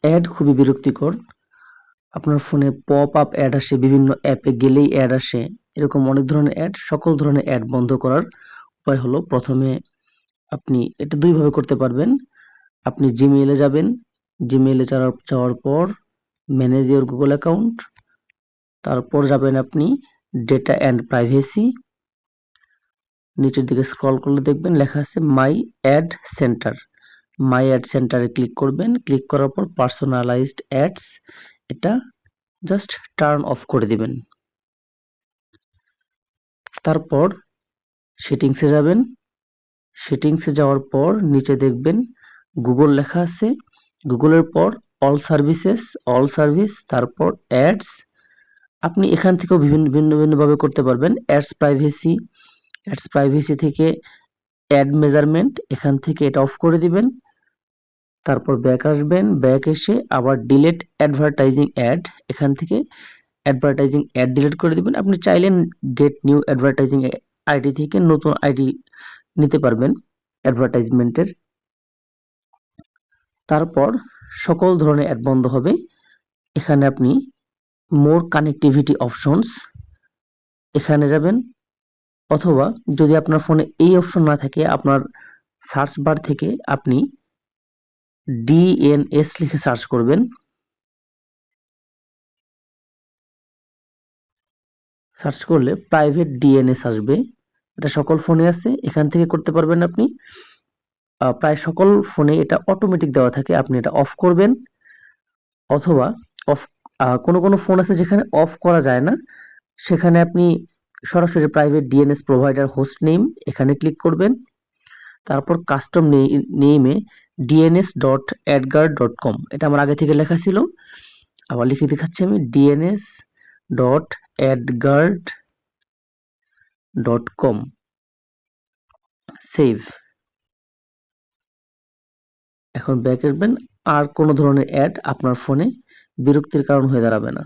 Add খুবই বিরক্তিকর। আপনার ফোনে পপ আপ অ্যাড আসে, বিভিন্ন অ্যাপে গেলেই অ্যাড আসে, এরকম অনেক ধরনের অ্যাড। সকল ধরনের অ্যাড বন্ধ করার উপায় হলো, প্রথমে আপনি এটা দুইভাবে করতে পারবেন। আপনি জিমেইলে যাবেন, জিমেইলে যাওয়ার পর ম্যানেজ ইওর গুগল অ্যাকাউন্ট, তারপর যাবেন আপনি ডেটা অ্যান্ড প্রাইভেসি, নিচের দিকে স্ক্রল করলে দেখবেন লেখা আছে মাই অ্যাড সেন্টার। মাই অ্যাড সেন্টারে ক্লিক করবেন, ক্লিক করার পর পার্সোনালাইজড অ্যাডস, এটা জাস্ট টার্ন অফ করে দিবেন। তারপর সেটিংসে যাবেন, সেটিংসে যাওয়ার পর নিচে দেখবেন গুগল লেখা আছে, গুগলের পর অল সার্ভিসেস, অল সার্ভিস, তারপর অ্যাডস। আপনি এখান থেকেও ভিন্ন ভাবে করতে পারবেন। অ্যাডস প্রাইভেসি থেকে অ্যাড মেজারমেন্ট, এখান থেকে এটা অফ করে দিবেন। তারপর ব্যাক আসবেন, ব্যাক এসে আবার ডিলিট অ্যাডভার্টাইজিং অ্যাড, এখান থেকে অ্যাডভার্টাইজিং অ্যাড ডিলিট করে দিবেন। আপনি চাইলে গেট নিউ অ্যাডভার্টাইজিং আইডি থেকে নতুন আইডি নিতে পারবেন অ্যাডভার্টাইজমেন্টের। তারপর সকল ধরনের অ্যাড বন্ধ হবে। এখানে আপনি মোর কানেক্টিভিটি অপশনস, এখানে যাবেন, অথবা যদি আপনার ফোনে এই অপশন না থাকে, আপনার সার্চ বার থেকে আপনি ডিএনএস লিখে সার্চ করবেন। সার্চ করলে প্রাইভেট ডিএনএস আসবে, এটা সকল ফোনে আছে, এখান থেকে করতে পারবেন আপনি। প্রায় সকল ফোনে এটা অটোমেটিক দেওয়া থাকে, আপনি এটা অফ করবেন। অথবা অফ কোনো ফোন আছে যেখানে অফ করা যায় না, সেখানে আপনি সরাসরি private DNS provider host name, এখানে ক্লিক করবেন। তারপর কাস্টম নেমে dns.adguard.com, এটা আমার আগে থেকে লেখা ছিল, আবার লিখে দেখাচ্ছি আমি, dns.adguard.com, সেভ। এখন ব্যাক আসবেন, আর কোনো ধরনের অ্যাড আপনার ফোনে বিরক্তির কারণ হয়ে দাঁড়াবে না।